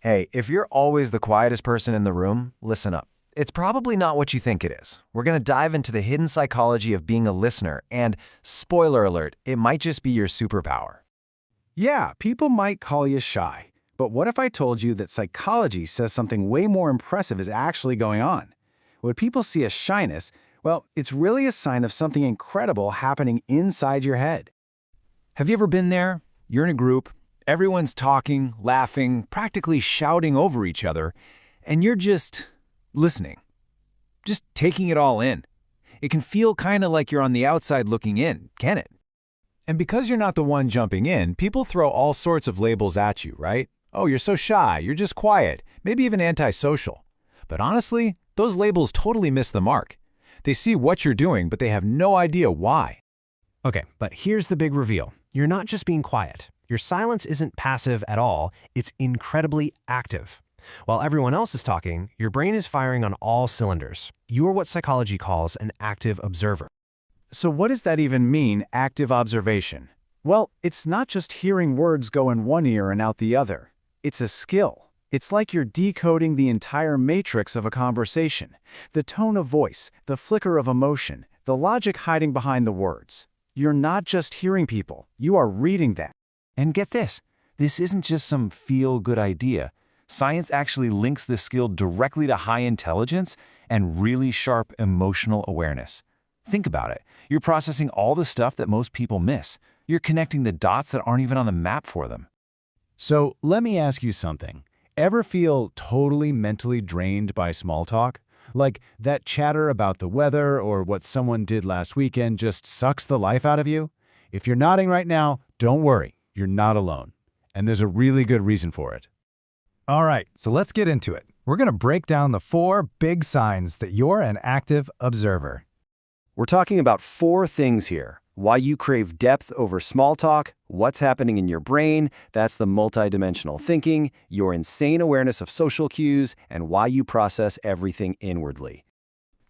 Hey, if you're always the quietest person in the room, listen up. It's probably not what you think it is. We're going to dive into the hidden psychology of being a listener, and spoiler alert, it might just be your superpower. Yeah, people might call you shy. But what if I told you that psychology says something way more impressive is actually going on? What people see as shyness, well, it's really a sign of something incredible happening inside your head. Have you ever been there? You're in a group, everyone's talking, laughing, practically shouting over each other, and you're just listening, just taking it all in. It can feel kind of like you're on the outside looking in, can it? And because you're not the one jumping in, people throw all sorts of labels at you, right? Oh, you're so shy, you're just quiet, maybe even antisocial. But honestly, those labels totally miss the mark. They see what you're doing, but they have no idea why. Okay, but here's the big reveal. You're not just being quiet. Your silence isn't passive at all, it's incredibly active. While everyone else is talking, your brain is firing on all cylinders. You are what psychology calls an active observer. So what does that even mean, active observation? Well, it's not just hearing words go in one ear and out the other. It's a skill. It's like you're decoding the entire matrix of a conversation. The tone of voice, the flicker of emotion, the logic hiding behind the words. You're not just hearing people, you are reading them. And get this isn't just some feel-good idea. Science actually links this skill directly to high intelligence and really sharp emotional awareness. Think about it. You're processing all the stuff that most people miss. You're connecting the dots that aren't even on the map for them. So let me ask you something. Ever feel totally mentally drained by small talk? Like that chatter about the weather or what someone did last weekend just sucks the life out of you? If you're nodding right now, don't worry. You're not alone. And there's a really good reason for it. All right, so let's get into it. We're going to break down the 4 big signs that you're an active observer. We're talking about 4 things here. Why you crave depth over small talk, what's happening in your brain, that's the multidimensional thinking, your insane awareness of social cues, and why you process everything inwardly.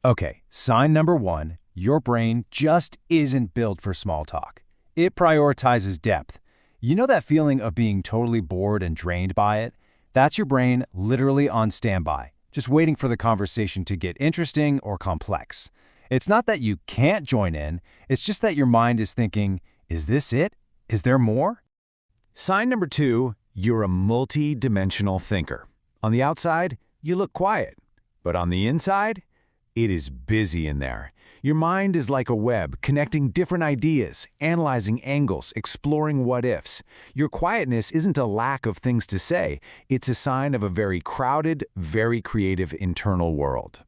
Okay, sign number 1, your brain just isn't built for small talk. It prioritizes depth. You know that feeling of being totally bored and drained by it? That's your brain literally on standby, just waiting for the conversation to get interesting or complex. It's not that you can't join in, it's just that your mind is thinking, is this it? Is there more? Sign number 2, you're a multi-dimensional thinker. On the outside, you look quiet. But on the inside, it is busy in there. Your mind is like a web, connecting different ideas, analyzing angles, exploring what-ifs. Your quietness isn't a lack of things to say. It's a sign of a very crowded, very creative internal world.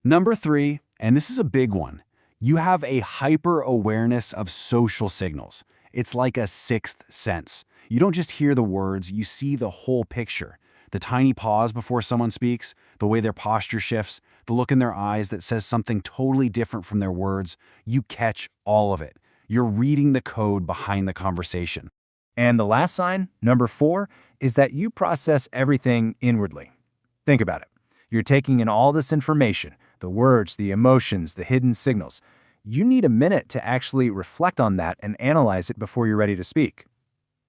Number 3, and this is a big one, you have a hyper-awareness of social signals. It's like a 6th sense. You don't just hear the words, you see the whole picture. The tiny pause before someone speaks, the way their posture shifts, the look in their eyes that says something totally different from their words, you catch all of it. You're reading the code behind the conversation. And the last sign, number 4, is that you process everything inwardly. Think about it. You're taking in all this information, the words, the emotions, the hidden signals. You need a minute to actually reflect on that and analyze it before you're ready to speak.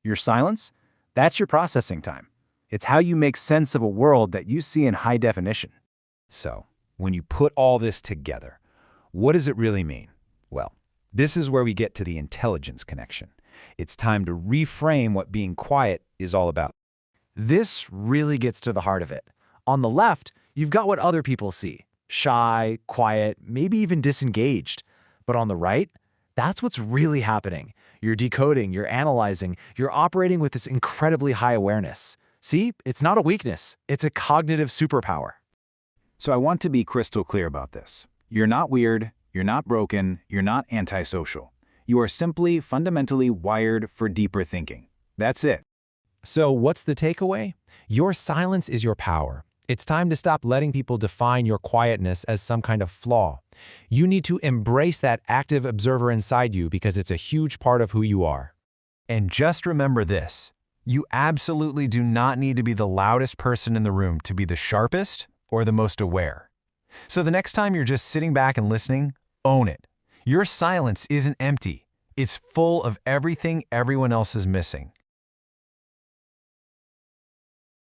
Your silence? That's your processing time. It's how you make sense of a world that you see in high definition. So, when you put all this together, what does it really mean? Well, this is where we get to the intelligence connection. It's time to reframe what being quiet is all about. This really gets to the heart of it. On the left, you've got what other people see. Shy, quiet, maybe even disengaged. But on the right, that's what's really happening. You're decoding, you're analyzing, you're operating with this incredibly high awareness. See, it's not a weakness, it's a cognitive superpower. So I want to be crystal clear about this. You're not weird, you're not broken, you're not antisocial. You are simply fundamentally wired for deeper thinking. That's it. So what's the takeaway? Your silence is your power. It's time to stop letting people define your quietness as some kind of flaw. You need to embrace that active observer inside you because it's a huge part of who you are. And just remember this, you absolutely do not need to be the loudest person in the room to be the sharpest or the most aware. So the next time you're just sitting back and listening, own it. Your silence isn't empty. It's full of everything everyone else is missing.